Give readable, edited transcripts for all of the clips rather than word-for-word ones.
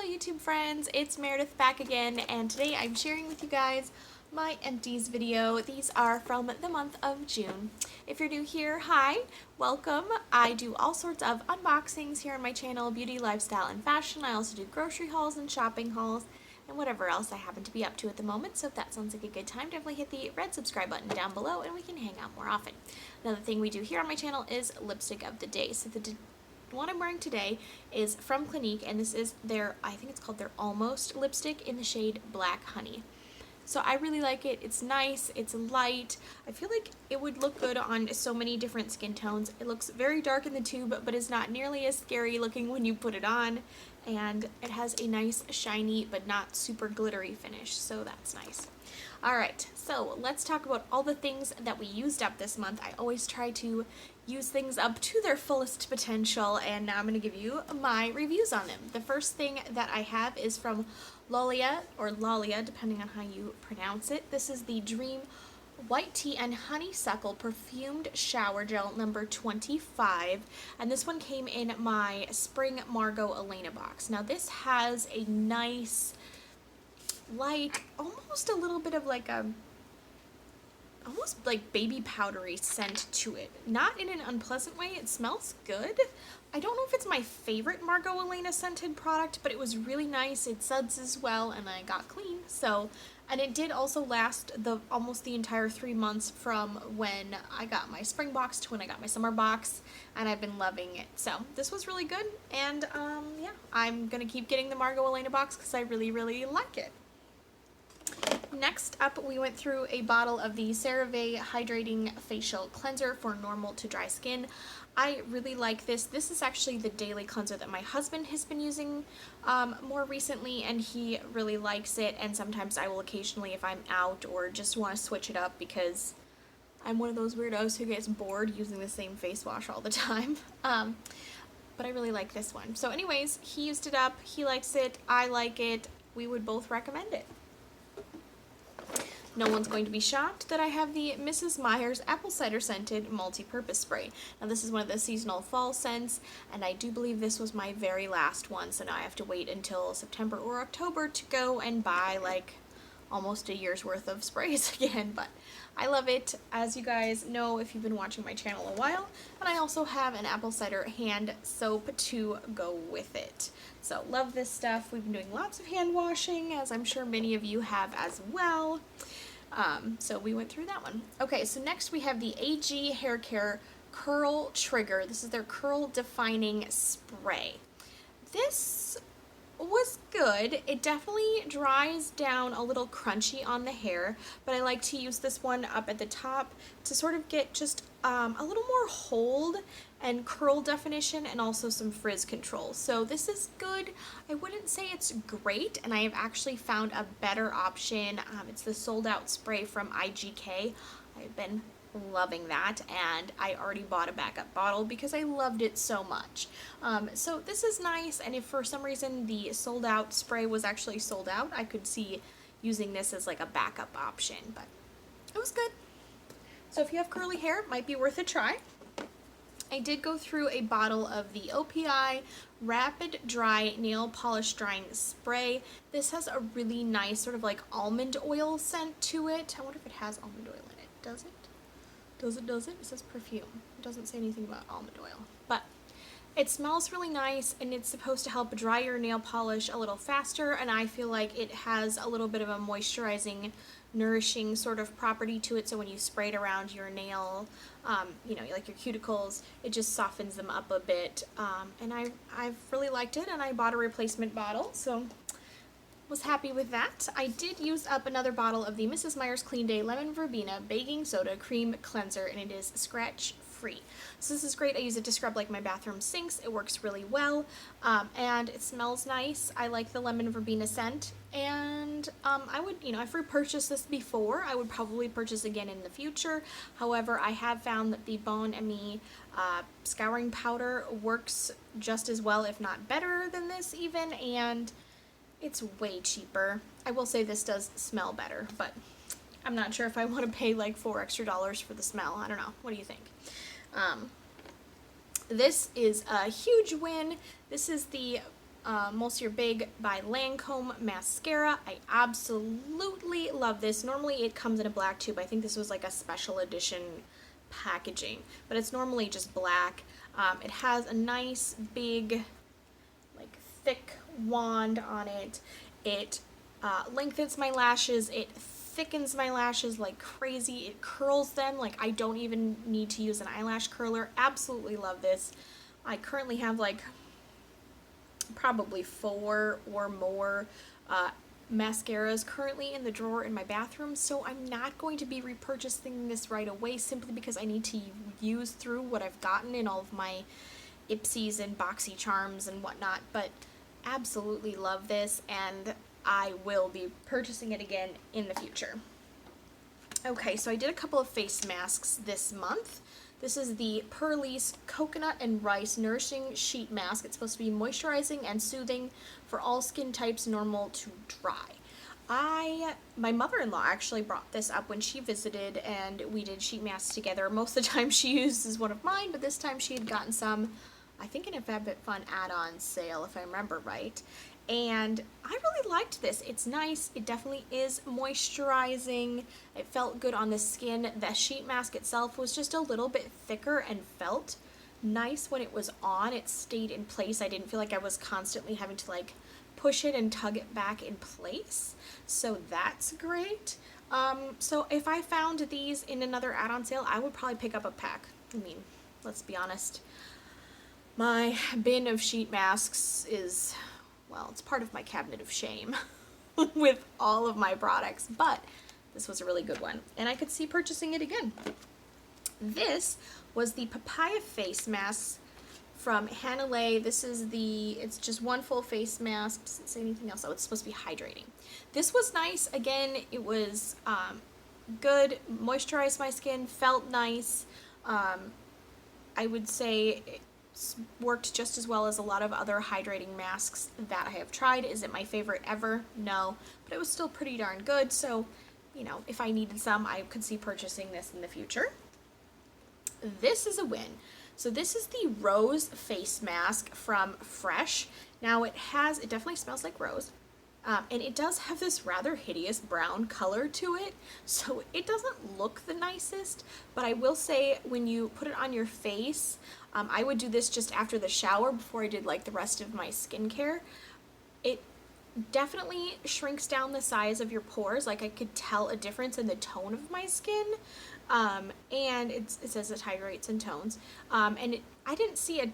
YouTube friends, it's Meredith back again, and today I'm sharing with you guys my empties video. These are from the month of June. If you're new here, hi, welcome. I do all sorts of unboxings here on my channel, beauty, lifestyle, and fashion. I also do grocery hauls and shopping hauls and whatever else I happen to be up to at the moment. So if that sounds like a good time, definitely hit the red subscribe button down below and we can hang out more often. Another thing we do here on my channel is lipstick of the day. So the one I'm wearing today is from Clinique, and this is their, I think it's called their Almost lipstick in the shade Black Honey. So I really like it. It's nice, it's light. I feel like it would look good on so many different skin tones. It looks very dark in the tube, but is not nearly as scary looking when you put it on. And it has a nice shiny but not super glittery finish, so that's nice. Alright, so let's talk about all the things that we used up this month. I always try to use things up to their fullest potential, and now I'm going to give you my reviews on them. The first thing that I have is from Lollia, or Lollia, depending on how you pronounce it. This is the Dream White Tea and Honeysuckle Perfumed Shower Gel number 25, and this one came in my Spring Margot Elena box. Now this has a nice, like, almost a little bit of like a, almost like baby powdery scent to it. Not in an unpleasant way, it smells good. I don't know if it's my favorite Margot Elena scented product, but it was really nice. It suds as well, and I got clean, so. And it did also last almost the entire 3 months from when I got my spring box to when I got my summer box, and I've been loving it. So this was really good, and yeah, I'm gonna keep getting the Margot Elena box because I really, really like it. Next up, we went through a bottle of the CeraVe Hydrating Facial Cleanser for normal to dry skin. I really like this. This is actually the daily cleanser that my husband has been using more recently, and he really likes it, and sometimes I will occasionally, if I'm out or just want to switch it up, because I'm one of those weirdos who gets bored using the same face wash all the time. But I really like this one. So anyways, he used it up, he likes it, I like it, we would both recommend it. No one's going to be shocked that I have the Mrs.Meyer's Apple Cider Scented Multi-Purpose Spray. Now this is one of the seasonal fall scents, and I do believe this was my very last one, so now I have to wait until September or October to go and buy like almost a year's worth of sprays again, but I love it, as you guys know if you've been watching my channel a while, and I also have an apple cider hand soap to go with it. So love this stuff. We've been doing lots of hand washing, as I'm sure many of you have as well. So we went through that one. Okay, so next we have the AG Hair Care Curl Trigger. This is their curl defining spray. This was good. It definitely dries down a little crunchy on the hair, but I like to use this one up at the top to sort of get just a little more hold and curl definition, and also some frizz control. So this is good. I wouldn't say it's great, and I have actually found a better option. It's the sold out spray from IGK. I've been loving that, and I already bought a backup bottle because I loved it so much. So this is nice, and if for some reason the sold out spray was actually sold out, I could see using this as like a backup option, but it was good. So if you have curly hair, it might be worth a try. I did go through a bottle of the OPI Rapid Dry Nail Polish Drying Spray. This has a really nice sort of like almond oil scent to it. I wonder if it has almond oil in it. Does it? Does it? It says perfume. It doesn't say anything about almond oil. But it smells really nice, and it's supposed to help dry your nail polish a little faster, and I feel like it has a little bit of a moisturizing, nourishing sort of property to it, so when you spray it around your nail, you know, like your cuticles, it just softens them up a bit, and I've really liked it, and I bought a replacement bottle, so was happy with that. I did use up another bottle of the Mrs. Meyer's Clean Day Lemon Verbena Baking Soda Cream Cleanser, and it is scratch free. So this is great. I use it to scrub like my bathroom sinks. It works really well, and it smells nice. I like the lemon verbena scent, and I would, you know, I've repurchased this before. I would probably purchase again in the future. However, I have found that the Bon Ami scouring powder works just as well, if not better than this even, and it's way cheaper. I will say this does smell better, but I'm not sure if I want to pay like $4 extra for the smell. I don't know. What do you think? This is a huge win. This is the Monsieur Big by Lancome mascara. I absolutely love this. Normally it comes in a black tube. I think this was like a special edition packaging, but it's normally just black. It has a nice big, like thick wand on it. It lengthens my lashes. It thickens my lashes like crazy. It curls them like I don't even need to use an eyelash curler. Absolutely love this. I currently have like probably 4 or more mascaras currently in the drawer in my bathroom, so I'm not going to be repurchasing this right away simply because I need to use through what I've gotten in all of my IPSYs and Boxycharms and whatnot, but absolutely love this, and I will be purchasing it again in the future. Okay, so I did a couple of face masks this month. This is the Pur Lisse Coconut and Rice Nourishing Sheet Mask. It's supposed to be moisturizing and soothing for all skin types, normal to dry. My mother-in-law actually brought this up when she visited and we did sheet masks together. Most of the time she uses one of mine, but this time she had gotten some, I think in a FabFitFun add-on sale, if I remember right. And I really liked this. It's nice. It definitely is moisturizing. It felt good on the skin. The sheet mask itself was just a little bit thicker and felt nice when it was on. It stayed in place. I didn't feel like I was constantly having to like push it and tug it back in place. So that's great. So if I found these in another add-on sale, I would probably pick up a pack. I mean, let's be honest. My bin of sheet masks is, well, it's part of my cabinet of shame with all of my products, but this was a really good one, and I could see purchasing it again. This was the Papaya face mask from Hanalei. This is it's just one full face mask. Doesn't say anything else. Oh, it's supposed to be hydrating. This was nice. Again, it was good, moisturized my skin, felt nice. I would say worked just as well as a lot of other hydrating masks that I have tried. Is it my favorite ever? No, but it was still pretty darn good, so you know, if I needed some, I could see purchasing this in the future. This is a win. So this is the Rose face mask from Fresh. Now it definitely smells like rose. And it does have this rather hideous brown color to it, so it doesn't look the nicest, but I will say when you put it on your face, I would do this just after the shower before I did like the rest of my skincare. It definitely shrinks down the size of your pores. Like I could tell a difference in the tone of my skin, and it says it hydrates and tones, and I didn't see a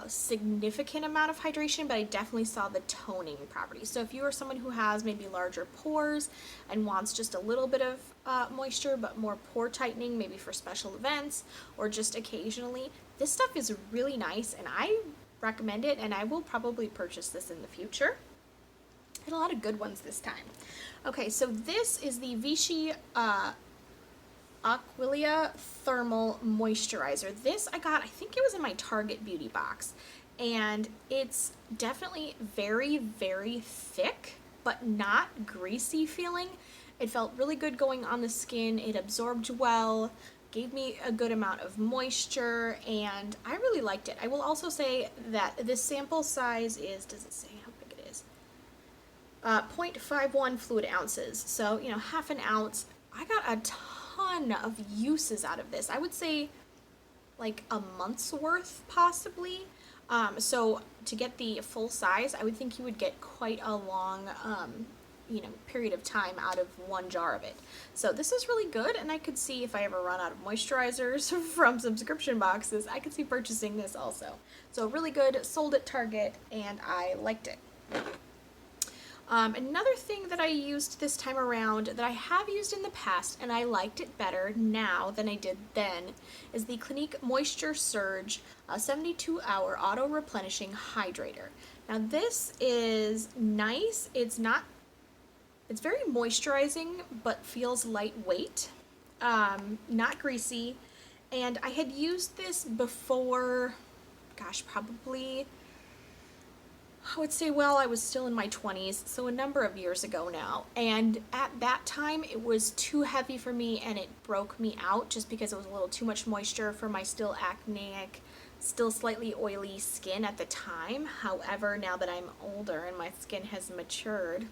significant amount of hydration, but I definitely saw the toning properties. So if you are someone who has maybe larger pores and wants just a little bit of moisture but more pore tightening, maybe for special events or just occasionally, this stuff is really nice and I recommend it, and I will probably purchase this in the future. Had a lot of good ones this time. Okay, so this is the Vichy Aquila Thermal Moisturizer. This I got, I think it was in my Target beauty box, and it's definitely very, very thick, but not greasy feeling. It felt really good going on the skin. It absorbed well, gave me a good amount of moisture, and I really liked it. I will also say that this sample size is, does it say how big it is? 0.51 fluid ounces, so you know, half an ounce. I got a ton of uses out of this. I would say like a month's worth possibly. So to get the full size, I would think you would get quite a long you know, period of time out of one jar of it. So this is really good, and I could see if I ever run out of moisturizers from subscription boxes, I could see purchasing this also. So really good, sold at Target, and I liked it. Another thing that I used this time around that I have used in the past and I liked it better now than I did then is the Clinique Moisture Surge 72-hour auto replenishing hydrator. Now this is nice. It's very moisturizing but feels lightweight, not greasy, and I had used this before, gosh, probably I would say, well, I was still in my 20s, so a number of years ago now, and at that time it was too heavy for me and it broke me out just because it was a little too much moisture for my still acneic still slightly oily skin at the time. However, now that I'm older and my skin has matured,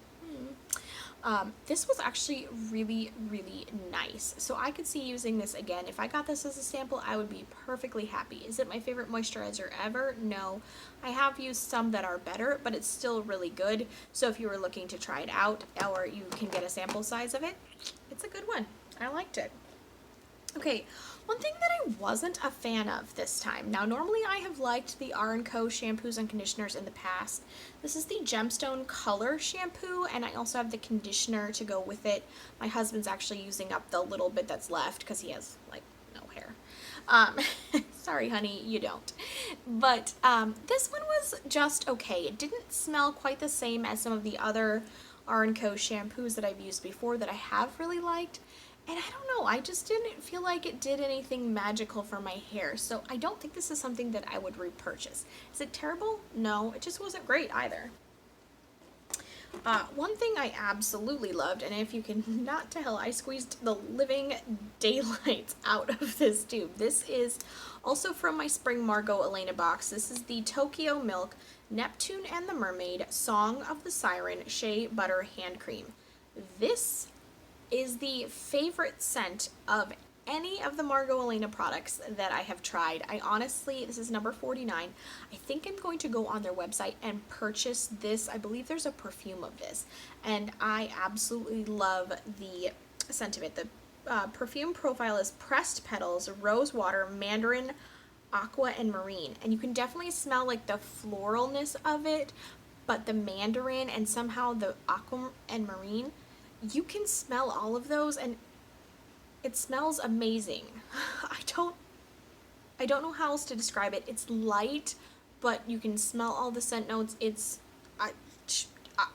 this was actually really, really nice. So I could see using this again. If I got this as a sample, I would be perfectly happy. Is it my favorite moisturizer ever? No. I have used some that are better, but it's still really good. So if you were looking to try it out, or you can get a sample size of it, it's a good one. I liked it. Okay, one thing that I wasn't a fan of this time. Now, normally I have liked the R+Co shampoos and conditioners in the past. This is the Gemstone Color Shampoo, and I also have the conditioner to go with it. My husband's actually using up the little bit that's left because he has, like, no hair. Sorry, honey, you don't. But this one was just okay. It didn't smell quite the same as some of the other R+Co shampoos that I've used before that I have really liked. And I don't know, I just didn't feel like it did anything magical for my hair, so I don't think this is something that I would repurchase. Is it terrible? No, it just wasn't great either. One thing I absolutely loved, and if you can not tell, I squeezed the living daylights out of this tube. This is also from my Spring Margot Elena box. This is the Tokyo Milk Neptune and the Mermaid Song of the Siren Shea Butter Hand Cream. This is the favorite scent of any of the Margot Elena products that I have tried. I honestly, this is number 49. I think I'm going to go on their website and purchase this. I believe there's a perfume of this, and I absolutely love the scent of it. The perfume profile is pressed petals, rose water, mandarin, aqua, and marine, and you can definitely smell like the floralness of it, but the mandarin and somehow the aqua and marine, you can smell all of those, and it smells amazing. I don't know how else to describe it. It's light, but you can smell all the scent notes. It's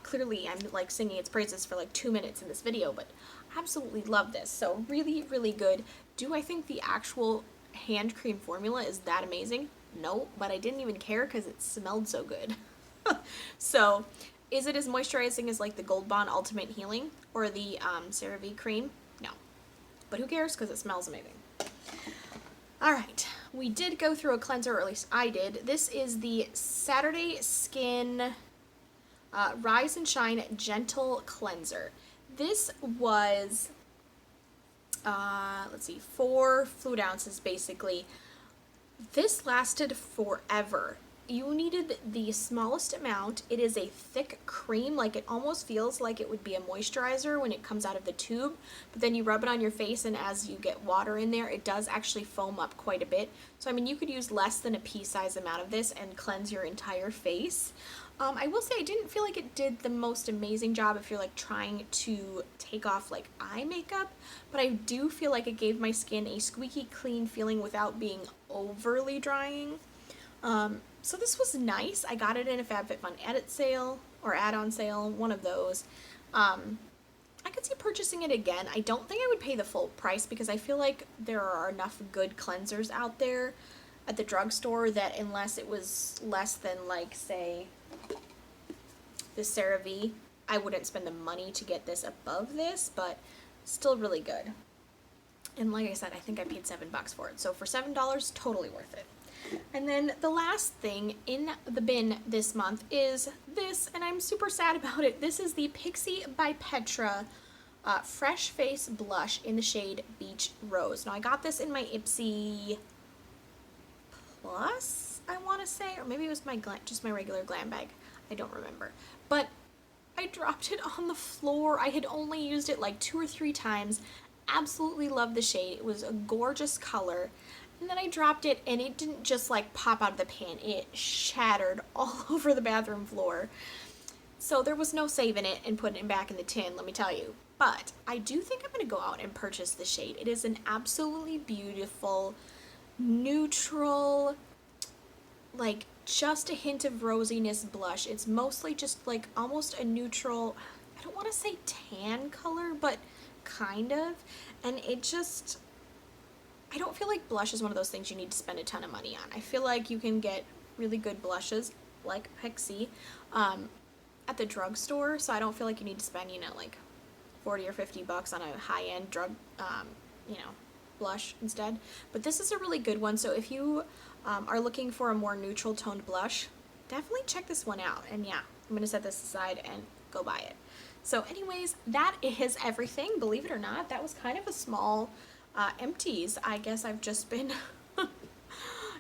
clearly I'm like singing its praises for like 2 minutes in this video, but I absolutely love this. So really, really good. Do I think the actual hand cream formula is that amazing? No, but I didn't even care because it smelled so good. So is it as moisturizing as like the Gold Bond Ultimate Healing or the CeraVe cream? No. But who cares, because it smells amazing. Alright, we did go through a cleanser, or at least I did. This is the Saturday Skin Rise and Shine Gentle Cleanser. This was, let's see, 4 fluid ounces basically. This lasted forever. You needed the smallest amount. It is a thick cream, like it almost feels like it would be a moisturizer when it comes out of the tube, but then you rub it on your face, and as you get water in there, it does actually foam up quite a bit. So I mean, you could use less than a pea-size amount of this and cleanse your entire face. I will say I didn't feel like it did the most amazing job if you're like trying to take off like eye makeup, but I do feel like it gave my skin a squeaky clean feeling without being overly drying. So this was nice. I got it in a FabFitFun edit sale or add-on sale, one of those. I could see purchasing it again. I don't think I would pay the full price because I feel like there are enough good cleansers out there at the drugstore that unless it was less than like say the CeraVe, I wouldn't spend the money to get this above this, but still really good. And like I said, I think I paid $7 for it. So for $7, totally worth it. And then the last thing in the bin this month is this, and I'm super sad about it. This is the Pixi by Petra Fresh Face Blush in the shade Beach Rose. Now I got this in my IPSY Plus, I want to say, or maybe it was my just my regular glam bag. I don't remember. But I dropped it on the floor. I had only used it like 2 or 3 times. Absolutely love the shade. It was a gorgeous color. And then I dropped it, and it didn't just like pop out of the pan. It shattered all over the bathroom floor. So there was no saving it and putting it back in the tin, let me tell you. But I do think I'm going to go out and purchase the shade. It is an absolutely beautiful, neutral, like just a hint of rosiness blush. It's mostly just like almost a neutral, I don't want to say tan color, but kind of. And it just, I don't feel like blush is one of those things you need to spend a ton of money on. I feel like you can get really good blushes, like Pixi, at the drugstore, so I don't feel like you need to spend, you know, like $40 or $50 on a high-end drug, you know, blush instead. But this is a really good one, so if you are looking for a more neutral toned blush, definitely check this one out. And yeah, I'm going to set this aside and go buy it. So anyways, that is everything. Believe it or not, that was kind of a small empties. I guess I've just been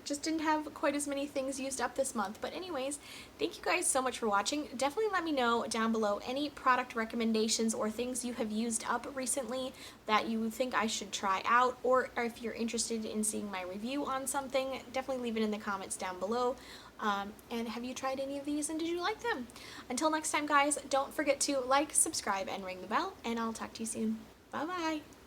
just didn't have quite as many things used up this month. But anyways, thank you guys so much for watching. Definitely let me know down below any product recommendations or things you have used up recently that you think I should try out, or if you're interested in seeing my review on something, definitely leave it in the comments down below. And have you tried any of these and did you like them? Until next time guys, don't forget to like, subscribe, and ring the bell, and I'll talk to you soon. Bye bye!